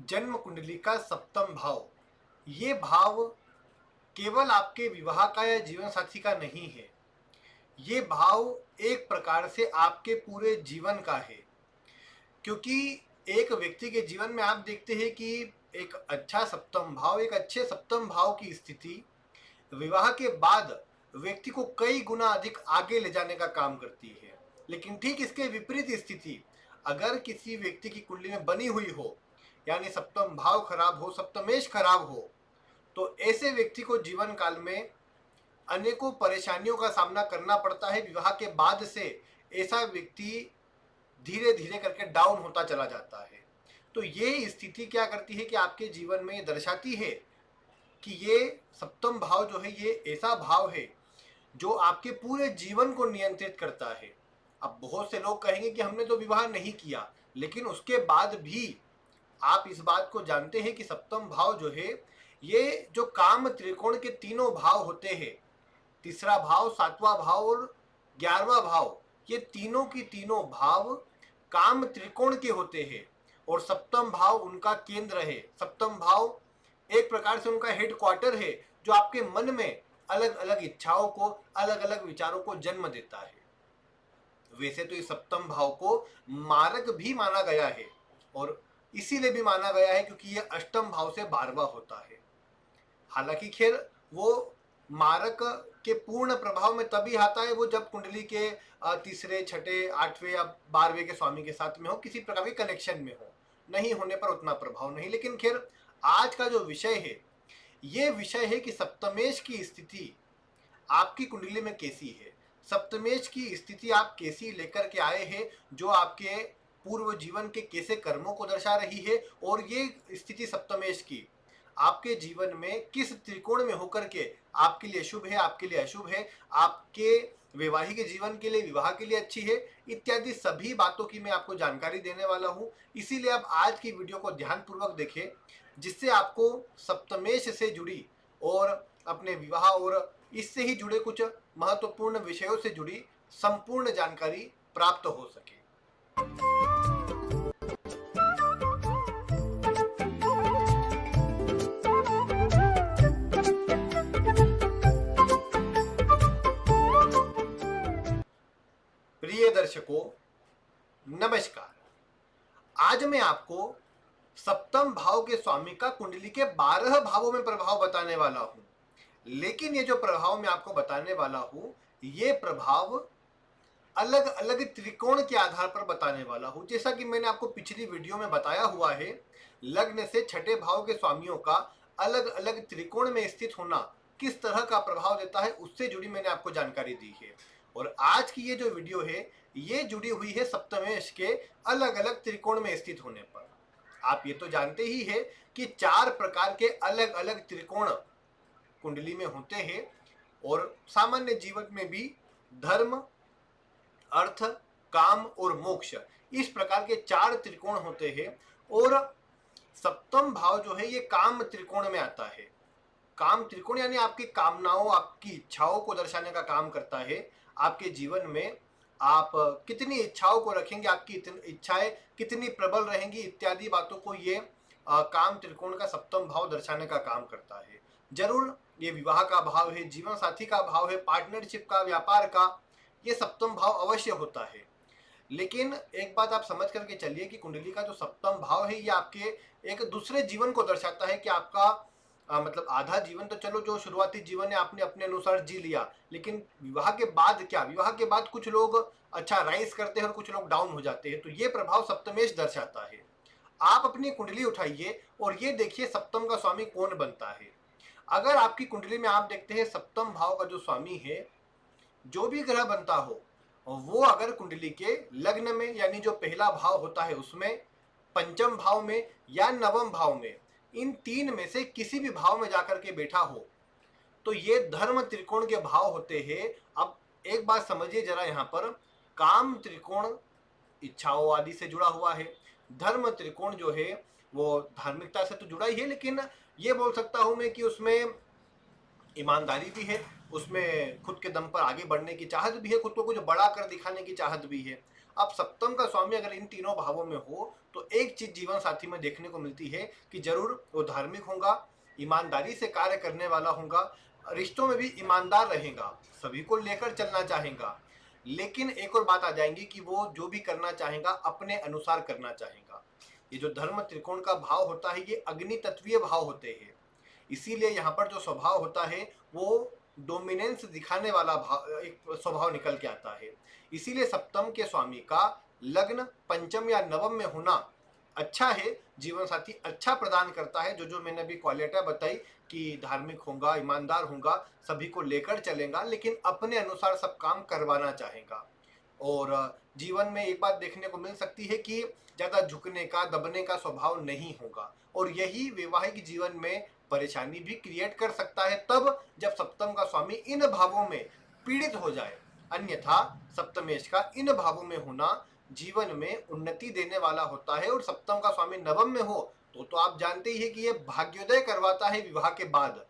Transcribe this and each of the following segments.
जन्म कुंडली का सप्तम भाव, ये भाव केवल आपके विवाह का या जीवन साथी का नहीं है। ये भाव एक प्रकार से आपके पूरे जीवन का है, क्योंकि एक व्यक्ति के जीवन में आप देखते हैं कि एक अच्छा सप्तम भाव, एक अच्छे सप्तम भाव की स्थिति विवाह के बाद व्यक्ति को कई गुना अधिक आगे ले जाने का काम करती है। लेकिन ठीक इसके विपरीत स्थिति अगर किसी व्यक्ति की कुंडली में बनी हुई हो, यानी सप्तम भाव खराब हो, सप्तमेश खराब हो, तो ऐसे व्यक्ति को जीवन काल में अनेकों परेशानियों का सामना करना पड़ता है। विवाह के बाद से ऐसा व्यक्ति धीरे धीरे करके डाउन होता चला जाता है। तो ये स्थिति क्या करती है कि आपके जीवन में दर्शाती है कि ये सप्तम भाव जो है ये ऐसा भाव है जो आपके पूरे जीवन को नियंत्रित करता है। अब बहुत से लोग कहेंगे कि हमने तो विवाह नहीं किया, लेकिन उसके बाद भी आप इस बात को जानते हैं कि सप्तम भाव जो है ये जो काम त्रिकोण के तीनों भाव होते हैं, तीसरा भाव, सातवां भाव और 11वां भाव, ये तीनों की तीनों भाव काम त्रिकोण के होते हैं और सप्तम भाव उनका केंद्र है। सप्तम भाव एक प्रकार से उनका हेड क्वार्टर है जो आपके मन में अलग अलग इच्छाओं को, अलग अलग विचारों को जन्म देता है। वैसे तो इस सप्तम भाव को मारक भी माना गया है और इसीलिए भी माना गया है क्योंकि यह अष्टम भाव से 12वां होता है। हालांकि खैर वो मारक के पूर्ण प्रभाव में तभी आता है वो जब कुंडली के तीसरे, छठे, आठवें या 12वें के स्वामी के साथ में हो, किसी प्रकार के कनेक्शन में हो। नहीं होने पर उतना प्रभाव नहीं। लेकिन खैर आज का जो विषय है ये विषय है कि सप्तमेश की स्थिति आपकी कुंडली में कैसी है, सप्तमेश की स्थिति आप कैसी लेकर के आए हैं, जो आपके पूर्व जीवन के कैसे कर्मों को दर्शा रही है, और ये स्थिति सप्तमेश की आपके जीवन में किस त्रिकोण में होकर के आपके लिए शुभ है, आपके लिए अशुभ है, आपके वैवाहिक जीवन के लिए, विवाह के लिए अच्छी है, इत्यादि सभी बातों की मैं आपको जानकारी देने वाला हूं। इसीलिए आप आज की वीडियो को ध्यानपूर्वक देखें, जिससे आपको सप्तमेश से जुड़ी और अपने विवाह और इससे ही जुड़े कुछ महत्वपूर्ण विषयों से जुड़ी संपूर्ण जानकारी प्राप्त हो सके। प्रिय दर्शकों, नमस्कार। आज मैं आपको सप्तम भाव के स्वामी का कुंडली के 12 भावों में प्रभाव बताने वाला हूं। लेकिन ये जो प्रभाव मैं आपको बताने वाला हूं, ये प्रभाव अलग अलग त्रिकोण के आधार पर बताने वाला हूं। जैसा कि मैंने आपको पिछली वीडियो में बताया हुआ है, लग्न से छठे भाव के स्वामियों का अलग अलग त्रिकोण में स्थित होना किस तरह का प्रभाव देता है, उससे जुड़ी मैंने आपको जानकारी दी है। और आज की ये जो वीडियो है ये जुड़ी हुई है सप्तमेश के अलग अलग त्रिकोण में स्थित होने पर। आप ये तो जानते ही है कि 4 प्रकार के अलग अलग त्रिकोण कुंडली में होते हैं और सामान्य जीवन में भी धर्म, अर्थ, काम और मोक्ष, इस प्रकार के 4 त्रिकोण होते हैं। और सप्तम भाव जो है ये काम त्रिकोण में आता है। काम त्रिकोण यानी आपकी कामनाओं, आपकी इच्छाओं को दर्शाने का काम करता है। आपके जीवन में आप कितनी इच्छाओं को रखेंगे, आपकी इच्छाएं कितनी प्रबल रहेंगी, इत्यादि बातों को ये काम त्रिकोण का सप्तम भाव दर्शाने का काम करता है। जरूर ये विवाह का भाव है, जीवन साथी का भाव है, पार्टनरशिप का, व्यापार का, ये सप्तम भाव अवश्य होता है। लेकिन एक बात आप समझ करके चलिए कि कुंडली का जो सप्तम भाव है ये आपके एक दूसरे जीवन को दर्शाता है कि आपका मतलब आधा जीवन तो चलो जो शुरुआती जीवन है आपने अपने अनुसार जी लिया, लेकिन विवाह के बाद क्या, विवाह के बाद कुछ लोग अच्छा राइज करते हैं और कुछ लोग डाउन हो जाते हैं। तो ये प्रभाव सप्तमेश दर्शाता है। आप अपनी कुंडली उठाइए और ये देखिए सप्तम का स्वामी कौन बनता है। अगर आपकी कुंडली में आप देखते हैं सप्तम भाव का जो स्वामी है, जो भी ग्रह बनता हो, वो अगर कुंडली के लग्न में यानी जो पहला भाव होता है उसमें, पंचम भाव में या नवम भाव में, इन 3 में से किसी भी भाव में जाकर के बैठा हो, तो ये धर्म त्रिकोण के भाव होते हैं। अब एक बात समझिए जरा, यहाँ पर काम त्रिकोण इच्छाओं आदि से जुड़ा हुआ है, धर्म त्रिकोण जो है वो धार्मिकता से तो जुड़ा ही है, लेकिन ये बोल सकता हूं मैं कि उसमें ईमानदारी भी है, उसमें खुद के दम पर आगे बढ़ने की चाहत भी है, खुद को कुछ बड़ा कर दिखाने की चाहत भी है। अब सप्तम का स्वामी अगर इन तीनों भावों में हो तो एक चीज जीवन साथी में देखने को मिलती है कि जरूर वो धार्मिक होगा, ईमानदारी से कार्य करने वाला होगा, रिश्तों में भी ईमानदार रहेगा, सभी को लेकर चलना चाहेगा। लेकिन एक और बात आ जाएंगी कि वो जो भी करना चाहेगा अपने अनुसार करना चाहेगा। ये जो धर्म त्रिकोण का भाव होता है ये अग्नि तत्वीय भाव होते हैं, इसीलिए यहाँ पर जो स्वभाव होता है वो डोमिनेंस दिखाने वाला भाव, एक स्वभाव निकल के आता है। इसीलिए सप्तम के स्वामी का लग्न पंचम या नवम में होना अच्छा है, जीवन साथी अच्छा प्रदान करता है। जो जो मैंने अभी क्वालिटी बताई कि धार्मिक होगा, ईमानदार होगा, सभी को लेकर चलेगा, लेकिन अपने अनुसार सब काम करवाना चाहेगा। और जीवन में एक बात देखने को मिल सकती है कि ज्यादा झुकने का, दबने का स्वभाव नहीं होगा, और यही वैवाहिक जीवन में परेशानी भी क्रिएट कर सकता है तब जब सप्तम का स्वामी इन भावों में पीड़ित हो जाए। अन्यथा सप्तमेश का इन भावों में होना जीवन में उन्नति देने वाला होता है। और सप्तम का स्वामी नवम में हो तो आप जानते ही है कि यह भाग्योदय करवाता है विवाह के बाद।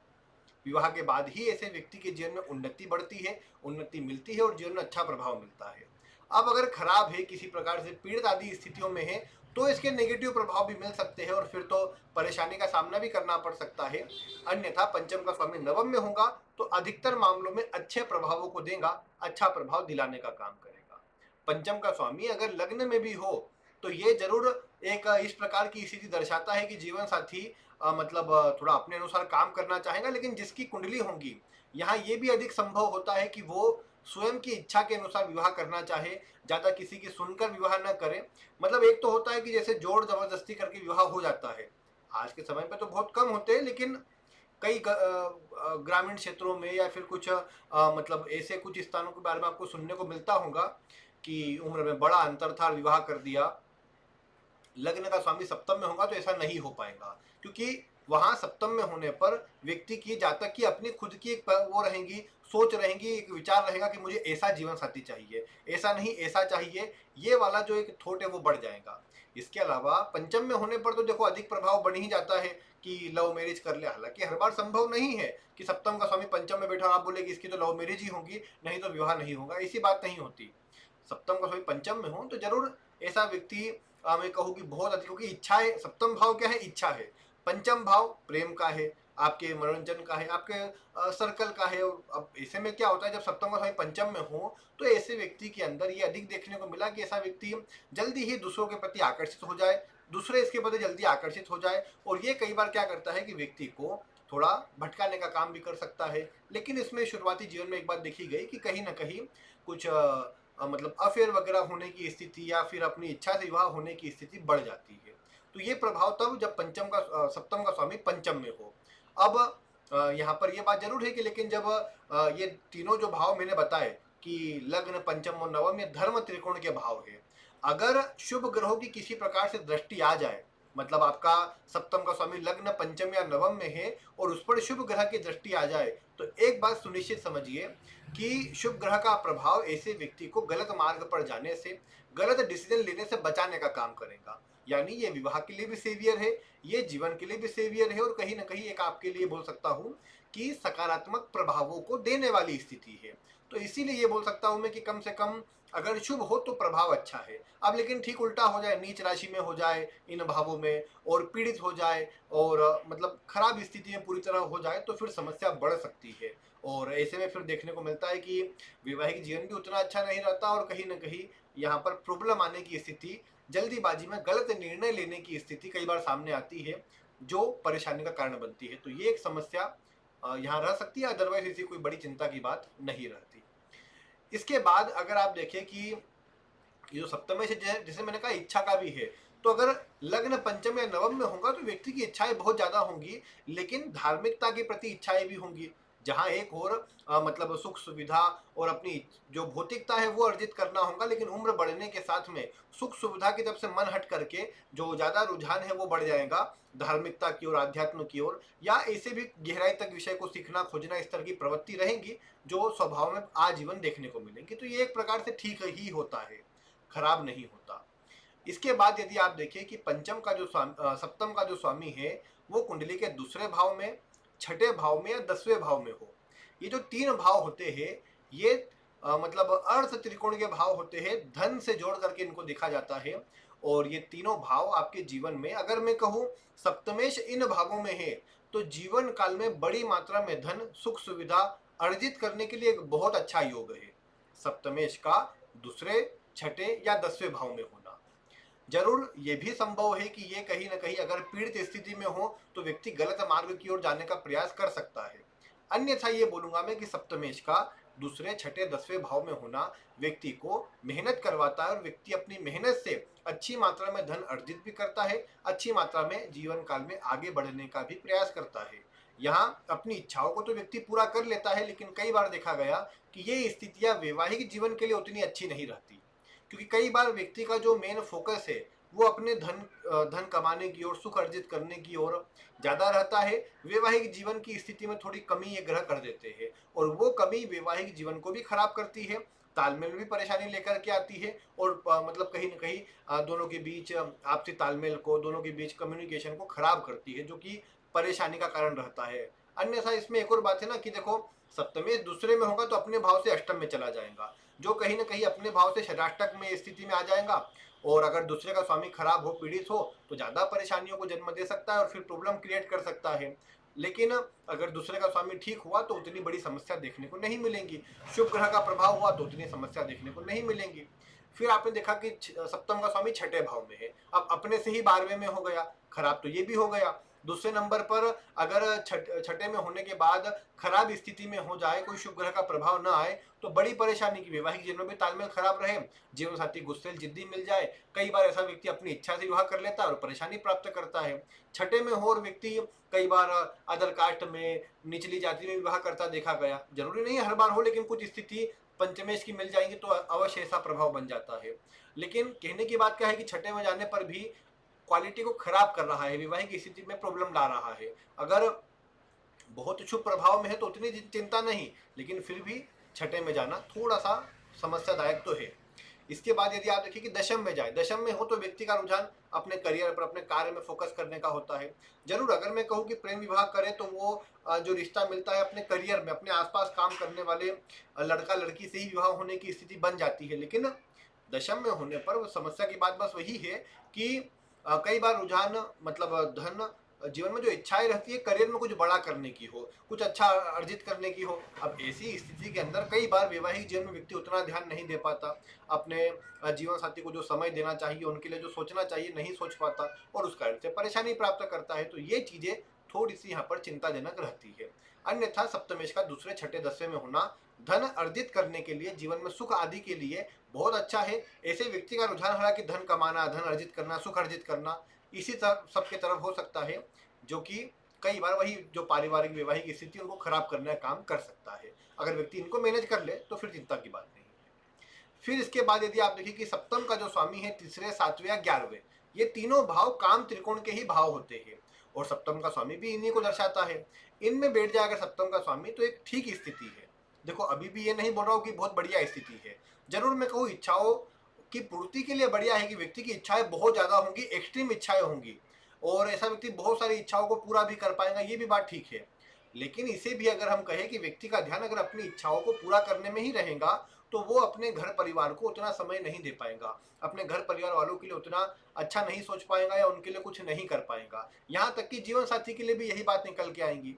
विवाह के बाद ही ऐसे व्यक्ति के जीवन में उन्नति बढ़ती है, उन्नति मिलती है और जीवन में अच्छा प्रभाव मिलता है। अब अगर खराब है, किसी प्रकार से पीड़ित आदि स्थितियों में है, तो इसके नेगेटिव प्रभाव भी मिल सकते हैं और फिर तो परेशानी का सामना भी करना पड़ सकता है। अन्यथा पंचम का स्वामी नवम में होगा तो अधिकतर मामलों में अच्छे प्रभावों को देगा, अच्छा प्रभाव दिलाने का काम करेगा। पंचम का स्वामी अगर लग्न में भी हो तो ये जरूर एक इस प्रकार की स्थिति दर्शाता है कि जीवन साथी मतलब थोड़ा अपने अनुसार काम करना चाहेगा, लेकिन जिसकी कुंडली होगी यहाँ ये भी अधिक संभव होता है कि वो स्वयं की इच्छा के अनुसार विवाह करना चाहे, ज्यादा किसी की सुनकर विवाह न करे। मतलब एक तो होता है कि जैसे जोर जबरदस्ती करके विवाह हो जाता है, आज के समय पे तो बहुत कम होते हैं, लेकिन कई ग्रामीण क्षेत्रों में या फिर कुछ मतलब ऐसे कुछ स्थानों के बारे में आपको सुनने को मिलता होगा कि उम्र में बड़ा अंतर था, विवाह कर दिया। लग्न का स्वामी सप्तम में होगा तो ऐसा नहीं हो पाएगा, क्योंकि वहां सप्तम में होने पर व्यक्ति की जातक की अपनी खुद की एक वो रहेगी, सोच रहेगी, एक विचार रहेगा कि मुझे ऐसा जीवन साथी चाहिए, ऐसा नहीं ऐसा चाहिए, ये वाला जो एक थॉट है वो बढ़ जाएगा। इसके अलावा पंचम में होने पर तो देखो अधिक प्रभाव बन ही जाता है कि लव मैरिज कर ले। हालांकि हर बार संभव नहीं है कि सप्तम का स्वामी पंचम में बैठा आप बोले कि इसकी तो लव मैरिज ही होगी, नहीं तो विवाह नहीं होगा, ऐसी बात नहीं होती। सप्तम का स्वामी पंचम में हो तो जरूर ऐसा व्यक्ति मैं कहूँ कि बहुत अधिक, क्योंकि इच्छा है, सप्तम भाव क्या है, इच्छा है, पंचम भाव प्रेम का है, आपके मनोरंजन का है, आपके सर्कल का है। अब ऐसे में क्या होता है जब सप्तम का स्वामी पंचम में हो तो ऐसे व्यक्ति के अंदर ये अधिक देखने को मिला कि ऐसा व्यक्ति जल्दी ही दूसरों के प्रति आकर्षित हो जाए, दूसरे इसके प्रति जल्दी आकर्षित हो जाए, और ये कई बार क्या करता है कि व्यक्ति को थोड़ा भटकाने का काम भी कर सकता है। लेकिन इसमें शुरुआती जीवन में एक बात देखी गई कि कहीं ना कहीं कुछ मतलब अफेयर वगैरह होने की स्थिति या फिर अपनी इच्छा से विवाह होने की स्थिति बढ़ जाती है। तो ये प्रभाव तब जब पंचम का सप्तम का स्वामी पंचम में हो। अब यहाँ पर ये बात जरूर है कि लेकिन जब ये तीनों जो भाव मैंने बताए कि लग्न पंचम और नवम ये धर्म त्रिकोण के भाव है, अगर शुभ ग्रहों की किसी प्रकार से दृष्टि आ जाए, मतलब आपका सप्तम का स्वामी लग्न पंचम या नवम में है और उस पर शुभ ग्रह की दृष्टि आ जाए, तो एक बात सुनिश्चित समझिए कि शुभ ग्रह का प्रभाव ऐसे व्यक्ति को गलत मार्ग पर जाने से, गलत डिसीजन लेने से बचाने का काम करेगा। यानी ये विवाह के लिए भी सेवियर है, ये जीवन के लिए भी सेवियर है, और कहीं ना कहीं एक आपके लिए बोल सकता हूँ कि सकारात्मक प्रभावों को देने वाली स्थिति है। तो इसीलिए ये बोल सकता हूँ मैं कि कम से कम अगर शुभ हो तो प्रभाव अच्छा है। अब लेकिन ठीक उल्टा हो जाए, नीच राशि में हो जाए इन भावों में और पीड़ित हो जाए और मतलब खराब स्थिति में पूरी तरह हो जाए तो फिर समस्या बढ़ सकती है। और ऐसे में फिर देखने को मिलता है कि वैवाहिक जीवन भी उतना अच्छा नहीं रहता और कहीं ना कहीं यहाँ पर प्रॉब्लम आने की स्थिति, जल्दीबाजी में गलत निर्णय लेने की स्थिति कई बार सामने आती है जो परेशानी का कारण बनती है। तो ये एक समस्या यहाँ रह सकती है, अदरवाइज इसी कोई बड़ी चिंता की बात नहीं रहती। इसके बाद अगर आप देखें कि ये जो सप्तम से जैसे मैंने कहा इच्छा का भी है, तो अगर लग्न पंचम या नवम में होगा तो व्यक्ति की इच्छाएं बहुत ज्यादा होंगी, लेकिन धार्मिकता के प्रति इच्छाएं भी होंगी। जहां एक और मतलब सुख सुविधा और अपनी जो भौतिकता है वो अर्जित करना होगा, लेकिन उम्र बढ़ने के साथ में सुख सुविधा की तरफ से मन हट करके जो ज्यादा रुझान है वो बढ़ जाएगा धार्मिकता की ओर, आध्यात्म की ओर, या ऐसे भी गहराई तक विषय को सीखना खोजना, इस तरह की प्रवृत्ति रहेंगी जो स्वभाव में आजीवन देखने को मिलेंगी। तो ये एक प्रकार से ठीक ही होता है, खराब नहीं होता। इसके बाद यदि आप देखें कि पंचम का जो सप्तम का जो स्वामी है वो कुंडली के दूसरे भाव में, छठे भाव में या 10वें भाव में हो, ये जो तीन भाव होते हैं ये मतलब अर्थ त्रिकोण के भाव होते हैं, धन से जोड़ करके इनको देखा जाता है। और ये तीनों भाव आपके जीवन में, अगर मैं कहूँ सप्तमेश इन भावों में है, तो जीवन काल में बड़ी मात्रा में धन सुख सुविधा अर्जित करने के लिए एक बहुत अच्छा योग है सप्तमेश का दूसरे, छठे या 10वें भाव में होना। जरूर ये भी संभव है कि ये कहीं ना कहीं अगर पीड़ित स्थिति में हो तो व्यक्ति गलत मार्ग की ओर जाने का प्रयास कर सकता है। अन्यथा ये बोलूंगा मैं कि सप्तमेश का दूसरे, छठे, 10वें भाव में होना व्यक्ति को मेहनत करवाता है और व्यक्ति अपनी मेहनत से अच्छी मात्रा में धन अर्जित भी करता है, अच्छी मात्रा में जीवन काल में आगे बढ़ने का भी प्रयास करता है। यहाँ अपनी इच्छाओं को तो व्यक्ति पूरा कर लेता है, लेकिन कई बार देखा गया कि ये स्थितियां वैवाहिक जीवन के लिए उतनी अच्छी नहीं रहती, क्योंकि कई बार व्यक्ति का जो मेन फोकस है वो अपने धन कमाने की ओर, सुख अर्जित करने की ओर ज्यादा रहता है। वैवाहिक जीवन की स्थिति में थोड़ी कमी ये ग्रह कर देते हैं, और वो कमी वैवाहिक जीवन को भी खराब करती है, तालमेल में भी परेशानी लेकर के आती है, और मतलब कहीं ना कहीं दोनों के बीच आपसी तालमेल को, दोनों के बीच कम्युनिकेशन को खराब करती है, जो कि परेशानी का कारण रहता है। अन्यथा इसमें एक और बात है ना कि देखो, सप्तमेश दूसरे में होगा तो अपने भाव से अष्टम में चला जाएगा, जो कहीं ना कहीं अपने भाव से षडाष्टक में स्थिति में आ जाएगा। और अगर दूसरे का स्वामी खराब हो, पीड़ित हो, तो ज्यादा परेशानियों को जन्म दे सकता है और फिर प्रॉब्लम क्रिएट कर सकता है। लेकिन अगर दूसरे का स्वामी ठीक हुआ तो उतनी बड़ी समस्या देखने को नहीं मिलेंगी, शुभ ग्रह का प्रभाव हुआ तो उतनी समस्या देखने को नहीं मिलेंगी। फिर आपने देखा कि सप्तम का स्वामी छठे भाव में है, अब अपने से ही 12वें में हो गया, खराब तो ये भी हो गया। दूसरे नंबर पर अगर छठे में होने के बाद खराब स्थिति में हो जाए, कोई शुभ ग्रह का प्रभाव ना आए, तो बड़ी परेशानी की, वैवाहिक जीवन में भी तालमेल खराब रहे, जीवन साथी गुस्सेल जिद्दी मिल जाए, कई बार ऐसा व्यक्ति अपनी इच्छा से विवाह कर लेता है और परेशानी प्राप्त करता है। छठे में हो और व्यक्ति कई बार अदर कास्ट में, निचली जाति में विवाह करता देखा गया, जरूरी नहीं हर बार हो, लेकिन कुछ स्थिति पंचमेश की मिल जाएंगी तो अवश्य ऐसा प्रभाव बन जाता है। लेकिन कहने की बात क्या है कि छठे में जाने पर भी क्वालिटी को खराब कर रहा है, वैवाहिक स्थिति में प्रॉब्लम ला रहा है। अगर बहुत शुभ प्रभाव में है तो उतनी चिंता नहीं, लेकिन फिर भी छठे में जाना थोड़ा सा समस्यादायक तो है। इसके बाद यदि आप देखिए कि दशम में जाए, दशम में हो तो व्यक्ति का रुझान अपने करियर पर, अपने कार्य में फोकस करने का होता है। जरूर अगर मैं कहूँ कि प्रेम विवाह करे तो वो जो रिश्ता मिलता है अपने करियर में, अपने आसपास काम करने वाले लड़का लड़की से ही विवाह होने की स्थिति बन जाती है। लेकिन दशम में होने पर वो समस्या की बात बस वही है कि कई बार रुझान, मतलब धन, जीवन में जो इच्छाएं रहती है करियर में कुछ बड़ा करने की हो, कुछ अच्छा अर्जित करने की हो। अब ऐसी स्थिति के अंदर कई बार वैवाहिक जीवन में व्यक्ति उतना ध्यान नहीं दे पाता, अपने जीवन साथी को जो समय देना चाहिए, उनके लिए जो सोचना चाहिए नहीं सोच पाता, और उस कारण से परेशानी प्राप्त करता है। तो ये चीजें थोड़ी सी यहाँ पर चिंताजनक रहती है। अन्यथा सप्तमेश का दूसरे, छठे, 10वें में होना धन अर्जित करने के लिए, जीवन में सुख आदि के लिए बहुत अच्छा है। ऐसे व्यक्ति का रुझान हालांकि धन कमाना, धन अर्जित करना, सुख अर्जित करना, इसी तरफ सबके तरफ हो सकता है, जो कि कई बार वही जो पारिवारिक वैवाहिक स्थिति उनको खराब करने का काम कर सकता है। अगर व्यक्ति इनको मैनेज कर ले तो फिर चिंता की बात नहीं है। फिर इसके बाद यदि आप देखिए कि सप्तम का जो स्वामी है तीसरे, 7वें या 11वें, ये तीनों भाव काम त्रिकोण के ही भाव होते हैं, और सप्तम का स्वामी भी इन्हीं को दर्शाता है। इनमें बैठ जाए अगर सप्तम का स्वामी तो एक ठीक स्थिति है। देखो अभी भी ये नहीं बोल रहा हूँ कि बहुत बढ़िया स्थिति है, जरूर मैं कहूँ इच्छाओं की पूर्ति के लिए बढ़िया है कि व्यक्ति की इच्छाएं बहुत ज्यादा होंगी, एक्सट्रीम इच्छाएं होंगी, और ऐसा व्यक्ति बहुत सारी इच्छाओं को पूरा भी कर पाएगा, ये भी बात ठीक है। लेकिन इसे भी अगर हम कहें कि व्यक्ति का ध्यान अगर अपनी इच्छाओं को पूरा करने में ही रहेगा, तो वो अपने घर परिवार को उतना समय नहीं दे पाएगा, अपने घर परिवार वालों के लिए उतना अच्छा नहीं सोच पाएगा, या उनके लिए कुछ नहीं कर पाएगा। यहाँ तक कि जीवन साथी के लिए भी यही बात निकल के आएंगी।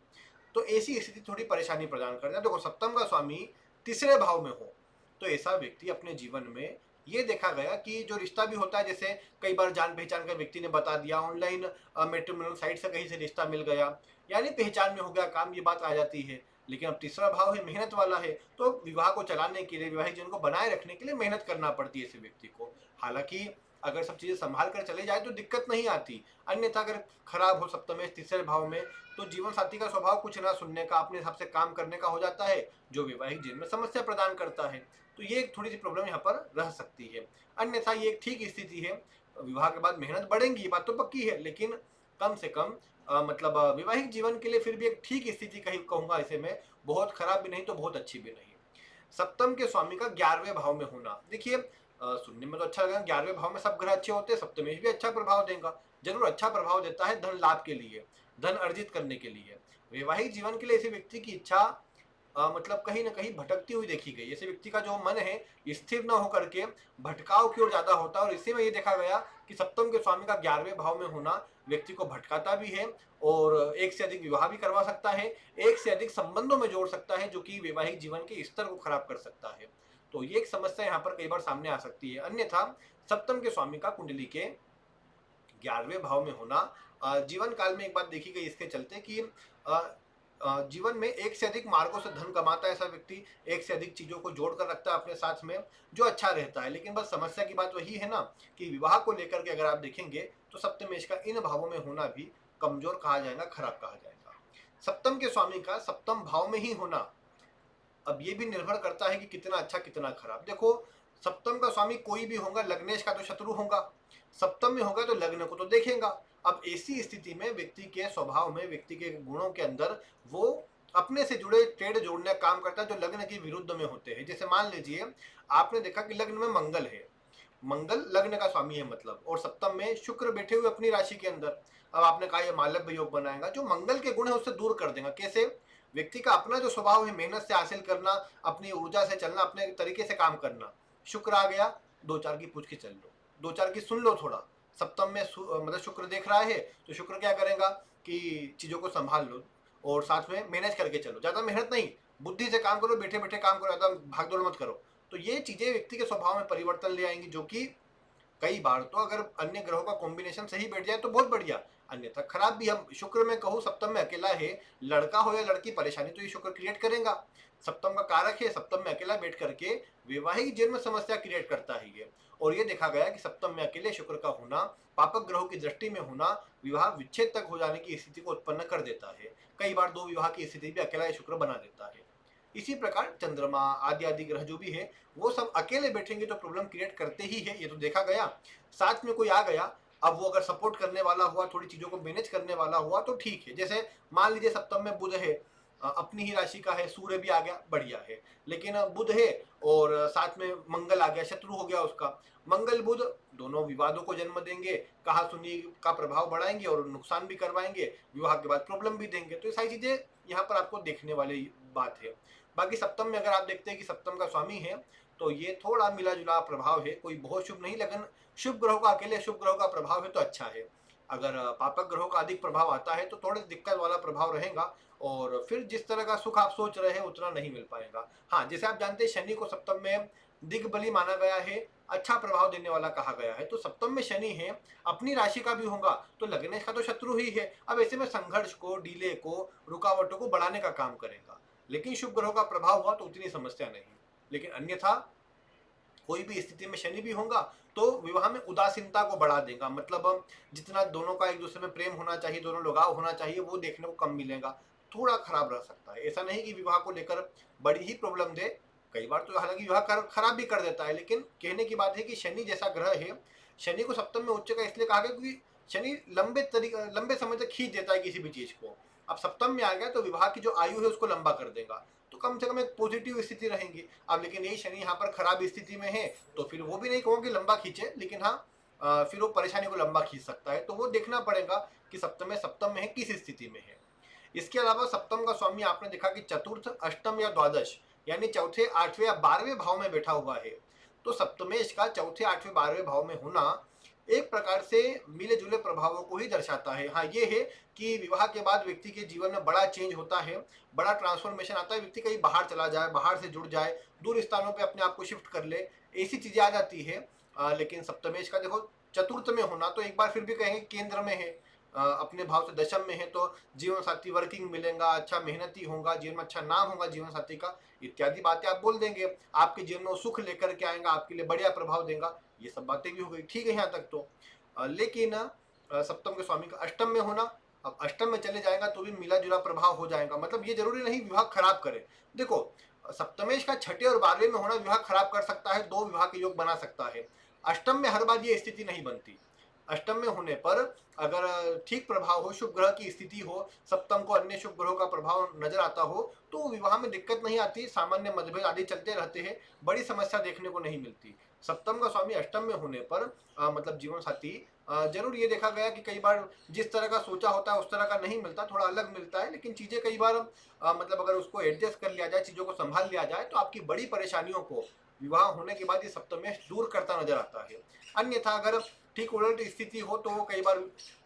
तो ऐसी स्थिति थोड़ी परेशानी प्रदान करता है। देखो सप्तम का स्वामी तीसरे भाव में हो तो ऐसा व्यक्ति अपने जीवन में, ये देखा गया कि जो रिश्ता भी होता है, जैसे कई बार जान पहचान का व्यक्ति ने बता दिया, ऑनलाइन मैट्रिमोनियल साइट से कहीं से रिश्ता मिल गया, यानी पहचान में हो गया काम, ये बात आ जाती है। लेकिन अब तीसरा भाव है, मेहनत वाला है, तो विवाह को चलाने के लिए, विवाहिक जीवन को बनाए रखने के लिए मेहनत करना पड़ती है ऐसे व्यक्ति को। हालांकि अगर सब चीजें संभाल कर चले जाए तो दिक्कत नहीं आती। अन्यथा अगर खराब हो सप्तमेश तीसरे भाव में, तो जीवन साथी का स्वभाव कुछ ना सुनने का, अपने हिसाब से काम करने का हो जाता है, जो वैवाहिक जीवन में समस्या प्रदान करता है। तो ये एक थोड़ी सी प्रॉब्लम यहाँ पर रह सकती है। अन्यथा ये एक ठीक स्थिति है। विवाह के बाद मेहनत बढ़ेंगी, ये बात तो पक्की है, लेकिन कम से कम मतलब वैवाहिक जीवन के लिए फिर भी एक ठीक स्थिति कहीं कहूंगा इसे मैं, बहुत खराब भी नहीं तो बहुत अच्छी भी नहीं। सप्तम के स्वामी का 11वें भाव में होना, देखिए सुनने में तो अच्छा लगा, 11वें भाव में सब ग्रह अच्छे होते हैं, सप्तमेश भी अच्छा प्रभाव देगा, जरूर अच्छा प्रभाव देता है धन लाभ के लिए, धन अर्जित करने के लिए। वैवाहिक जीवन के लिए ऐसे व्यक्ति की इच्छा मतलब कहीं ना कहीं भटकती हुई देखी गई। ऐसे व्यक्ति का जो मन है स्थिर न होकर के भटकाव की ओर ज्यादा होता है, और इसी में ये देखा गया कि सप्तम के स्वामी का 11वें भाव में होना व्यक्ति को भटकाता भी है और एक से अधिक विवाह भी करवा सकता है, एक से अधिक संबंधों में जोड़ सकता है, जो कि वैवाहिक जीवन के स्तर को खराब कर सकता है। तो ये एक समस्या यहाँ पर कई बार सामने आ सकती है। अन्यथा सप्तम के स्वामी का कुंडली के 11वें भाव में होना जीवन काल में एक बात देखी गई इसके चलते कि जीवन में एक से अधिक मार्गों से धन कमाता है ऐसा व्यक्ति, एक से अधिक चीजों को जोड़ कर रखता है अपने साथ में, जो अच्छा रहता है। लेकिन बस समस्या की बात वही है ना कि विवाह को लेकर के अगर आप देखेंगे तो सप्तमेश का इन भावों में होना भी कमजोर कहा जाएगा, खराब कहा जाएगा। सप्तम के स्वामी का सप्तम भाव में ही होना, अब ये भी निर्भर करता है कि कितना अच्छा कितना खराब। देखो, सप्तम का स्वामी कोई भी होगा, लग्नेश का तो शत्रु होगा, सप्तम में होगा तो लग्न को तो देखेगा। अब ऐसी स्थिति में व्यक्ति के स्वभाव में, व्यक्ति के गुणों के अंदर वो अपने से जुड़े ट्रेड जोड़ने का काम करता है जो लग्न के विरुद्ध में होते हैं। जैसे मान लीजिए आपने देखा कि लग्न में मंगल है, मंगल लग्न का स्वामी है मतलब, और सप्तम में शुक्र बैठे हुए अपनी राशि के अंदर। अब आपने कहा ये मालव्य योग बनाएगा, जो मंगल के गुण है उससे दूर कर देगा। कैसे? व्यक्ति का अपना जो स्वभाव है मेहनत से हासिल करना, अपनी ऊर्जा से चलना, अपने तरीके से काम करना, शुक्र आ गया, दो चार की पूछ के चल लो, दो चार की सुन लो थोड़ा। सप्तम में मतलब शुक्र देख रहा है तो शुक्र क्या करेगा कि चीजों को संभाल लो और साथ में मैनेज करके चलो, ज्यादा मेहनत नहीं, बुद्धि से काम करो, बैठे बैठे काम करो, ज्यादा भागदौड़ मत करो। तो ये चीजें व्यक्ति के स्वभाव में परिवर्तन ले आएंगी, जो कि कई बार तो अगर अन्य ग्रहों का कॉम्बिनेशन सही बैठ जाए तो बहुत बढ़िया, अन्यथा खराब भी। हम शुक्र में कहूँ सप्तम में अकेला है, लड़का हो या लड़की, परेशानी तो ये शुक्र क्रिएट करेगा। सप्तम का कारक है, सप्तम में अकेला बैठ करके वैवाहिक जीवन में समस्या क्रिएट करता है ये। और ये देखा गया कि सप्तम में अकेले शुक्र का होना, पापक ग्रहों की दृष्टि में होना, विवाह विच्छेद तक हो जाने की स्थिति को उत्पन्न कर देता है। कई बार दो विवाह की स्थिति भी अकेला शुक्र बना देता है। इसी प्रकार चंद्रमा आदि आदि ग्रह जो भी है वो सब अकेले बैठेंगे तो प्रॉब्लम क्रिएट करते ही है, ये तो देखा गया। साथ में कोई आ गया, अब वो अगर सपोर्ट करने वाला हुआ, थोड़ी चीजों को मैनेज करने वाला हुआ तो ठीक है। जैसे मान लीजिए सप्तम में बुध है, अपनी ही राशि का है, सूर्य भी आ गया, बढ़िया है। लेकिन बुध है और साथ में मंगल आ गया, शत्रु हो गया उसका। मंगल बुध दोनों विवादों को जन्म देंगे, कहा सुनी का प्रभाव बढ़ाएंगे और नुकसान भी करवाएंगे, विवाह के बाद प्रॉब्लम भी देंगे। तो ये सारी चीजें यहाँ पर आपको देखने वाली बात है। बाकी सप्तम में अगर आप देखते हैं कि सप्तम का स्वामी है तो ये थोड़ा मिला जुला प्रभाव है, कोई बहुत शुभ नहीं, लेकिन शुभ ग्रहों का अकेले शुभ ग्रहों का प्रभाव है तो अच्छा है। अगर पापक ग्रहों का अधिक प्रभाव आता है तो थोड़ी दिक्कत वाला प्रभाव रहेगा, और फिर जिस तरह का सुख आप सोच रहे हैं उतना नहीं मिल पाएगा। हाँ, जैसे आप जानते हैं शनि को सप्तम में दिग्बली माना गया है, अच्छा प्रभाव देने वाला कहा गया है। तो सप्तम में शनि है, अपनी राशि का भी होगा तो लगने का तो शत्रु ही है। अब ऐसे में संघर्ष को, डिले को, रुकावटों को बढ़ाने का काम करेगा। लेकिन शुभ ग्रहों का प्रभाव हुआ तो उतनी समस्या नहीं। लेकिन अन्यथा कोई भी स्थिति में शनि भी होगा तो विवाह में उदासीनता को बढ़ा देगा। मतलब जितना दोनों का एक दूसरे में प्रेम होना चाहिए, दोनों लगाव होना चाहिए, वो देखने को कम मिलेगा, थोड़ा खराब रह सकता है। ऐसा नहीं कि विवाह को लेकर बड़ी ही प्रॉब्लम दे, कई बार तो हालांकि विवाह खराब भी कर देता है। लेकिन कहने की बात है कि शनि जैसा ग्रह है, शनि को सप्तम में उच्च का इसलिए कहा गया क्योंकि शनि लंबे समय तक खींच देता है किसी भी चीज को। अब सप्तम में आ गया तो विवाह की जो आयु है उसको लंबा कर देगा, तो कम से कम एक पॉजिटिव स्थिति रहेंगी। अब लेकिन यही शनि यहाँ पर खराब स्थिति में है तो फिर वो भी नहीं कहूँगी लंबा खींचे, लेकिन हाँ फिर वो परेशानी को लंबा खींच सकता है। तो वो देखना पड़ेगा कि सप्तम में है, किस स्थिति में है। इसके अलावा सप्तम का स्वामी आपने देखा कि चतुर्थ, अष्टम या द्वादश यानी चौथे, आठवें या 12वें भाव में बैठा हुआ है। तो सप्तमेश का चौथे, आठवें, 12वें भाव में होना एक प्रकार से मिले जुले प्रभावों को ही दर्शाता है। हाँ, ये है कि विवाह के बाद व्यक्ति के जीवन में बड़ा चेंज होता है, बड़ा ट्रांसफॉर्मेशन आता है, व्यक्ति कहीं बाहर चला जाए, बाहर से जुड़ जाए, दूर स्थानों पे अपने आप को शिफ्ट कर ले, ऐसी चीजें आ जाती है। लेकिन सप्तमेश का देखो चतुर्थ में होना तो एक बार फिर भी कहेंगे केंद्र में है, अपने भाव से दशम में है, तो जीवन साथी वर्किंग मिलेगा, अच्छा मेहनती होगा, जीवन में अच्छा नाम होगा जीवन साथी का, इत्यादि बातें आप बोल देंगे। आपके जीवन में सुख लेकर के आएगा, आपके लिए बढ़िया प्रभाव देगा, ये सब बातें भी हो गई, ठीक है यहाँ तक तो। लेकिन सप्तम के स्वामी का अष्टम में होना, अब अष्टम में चले जाएगा तो भी मिला जुला प्रभाव हो जाएगा। मतलब ये जरूरी नहीं विवाह खराब करे। देखो, सप्तमेश का छठे और 12वें में होना विवाह खराब कर सकता है, दो विवाह के योग बना सकता है। अष्टम में हर बार ये स्थिति नहीं बनती। अष्टम में होने पर अगर ठीक प्रभाव हो, शुभ ग्रह की स्थिति हो, सप्तम को अन्य शुभ ग्रहों का प्रभाव नजर आता हो, तो विवाह में दिक्कत नहीं आती, सामान्य मतभेद आदि चलते रहते हैं, बड़ी समस्या देखने को नहीं मिलती। सप्तम का स्वामी अष्टम में होने पर मतलब जीवन साथी जरूर ये देखा गया कि कई बार जिस तरह का सोचा होता है उस तरह का नहीं मिलता, थोड़ा अलग मिलता है, लेकिन चीजें कई बार मतलब अगर उसको एडजस्ट कर लिया जाए, चीजों को संभाल लिया जाए, तो आपकी बड़ी परेशानियों को विवाह होने के बाद ये सप्तमेश दूर करता नजर आता है। अन्यथा अगर ठीक उलट स्थिति हो तो कई बार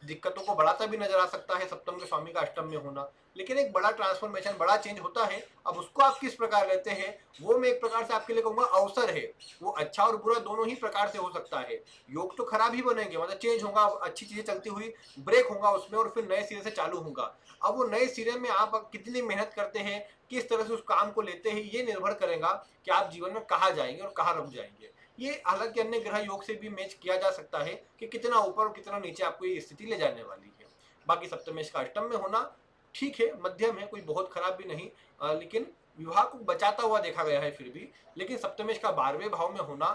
दिक्कतों को बढ़ाता भी नजर आ सकता है सप्तम के स्वामी का अष्टम में होना। लेकिन एक बड़ा ट्रांसफॉर्मेशन, बड़ा चेंज होता है। अब उसको आप किस प्रकार लेते हैं वो मैं एक प्रकार से आपके लिए कहूंगा अवसर है। वो अच्छा और बुरा दोनों ही प्रकार से हो सकता है। योग तो खराब ही बनेंगे, मतलब चेंज होगा, अच्छी चीजें चलती हुई ब्रेक होगा उसमें और फिर नए सिरे से चालू होगा। अब वो नए सिरे में आप कितनी मेहनत करते हैं, किस तरह से उस काम को लेते हैं, ये निर्भर करेगा कि आप जीवन में कहाँ जाएंगे और कहाँ रुक जाएंगे। ये हालांकि अन्य ग्रह योग से भी मैच किया जा सकता है कि कितना ऊपर और कितना नीचे आपको ये स्थिति ले जाने वाली है। बाकी सप्तमेश का अष्टम में होना ठीक है, मध्यम है, कोई बहुत खराब भी नहीं, लेकिन विवाह को बचाता हुआ देखा गया है फिर भी। लेकिन सप्तमेश का 12वें भाव में होना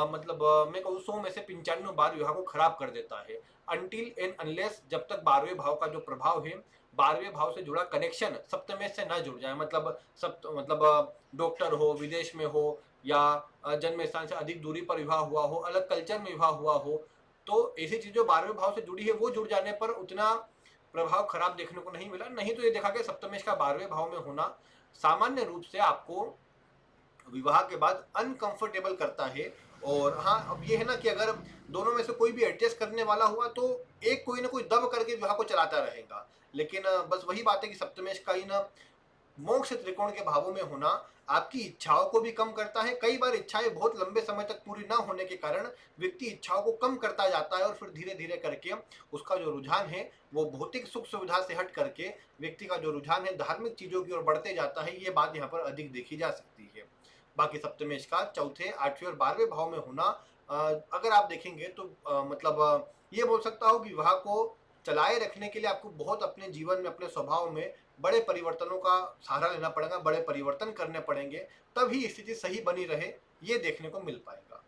मतलब मैं कहूँ 100 में से 95 बार विवाह को खराब कर देता है। अनटिल एंड अनलेस, जब तक 12वें भाव का जो प्रभाव है, 12वें भाव से जुड़ा कनेक्शन सप्तमेश से ना जुड़ जाए, मतलब डॉक्टर हो, विदेश में हो, या जन्म स्थान से अधिक दूरी पर विवाह हुआ हो, अलग कल्चर में विवाह हुआ हो, तो ऐसी चीज जो 12वें भाव से जुड़ी है वो जुड़ जाने पर उतना प्रभाव खराब देखने को नहीं मिला। नहीं तो ये देखा गया सप्तमेश का 12वें भाव में होना सामान्य रूप से आपको विवाह के बाद अनकंफर्टेबल करता है। और हाँ, अब ये है ना कि अगर दोनों में से कोई भी एडजस्ट करने वाला हुआ तो एक कोई ना कोई दब करके विवाह को चलाता रहेगा। लेकिन बस वही बात है कि सप्तमेश का ही ना मोक्ष त्रिकोण के भावों में होना आपकी इच्छाओं को भी कम करता है। कई बार इच्छाएं बहुत लंबे समय तक पूरी न होने के कारण व्यक्ति इच्छाओं को कम करता जाता है और फिर धीरे धीरे करके उसका जो रुझान है वो भौतिक सुख सुविधा से हट करके व्यक्ति का जो रुझान है धार्मिक चीजों की ओर बढ़ते जाता है। ये बात यहाँ पर अधिक देखी जा सकती है। बाकी सप्तमेश का चौथे, आठवें और 12वें भाव में होना अगर आप देखेंगे तो ये बोल सकता हूँ कि विवाह को चलाए रखने के लिए आपको बहुत अपने जीवन में, अपने स्वभाव में बड़े परिवर्तनों का सहारा लेना पड़ेगा, बड़े परिवर्तन करने पड़ेंगे, तभी स्थिति सही बनी रहे, ये देखने को मिल पाएगा।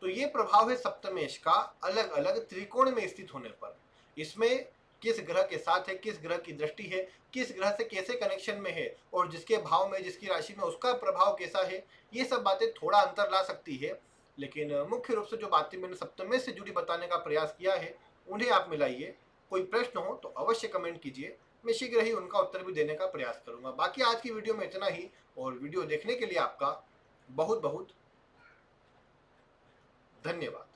तो ये प्रभाव है सप्तमेश का अलग अलग त्रिकोण में स्थित होने पर। इसमें किस ग्रह के साथ है, किस ग्रह की दृष्टि है, किस ग्रह से कैसे कनेक्शन में है, और जिसके भाव में, जिसकी राशि में उसका प्रभाव कैसा है, ये सब बातें थोड़ा अंतर ला सकती है। लेकिन मुख्य रूप से जो बातें मैंने सप्तमेश से जुड़ी बताने का प्रयास किया है उन्हें आप मिलाइए। कोई प्रश्न हो तो अवश्य कमेंट कीजिए, मैं शीघ्र ही उनका उत्तर भी देने का प्रयास करूंगा। बाकी आज की वीडियो में इतना ही, और वीडियो देखने के लिए आपका बहुत बहुत धन्यवाद।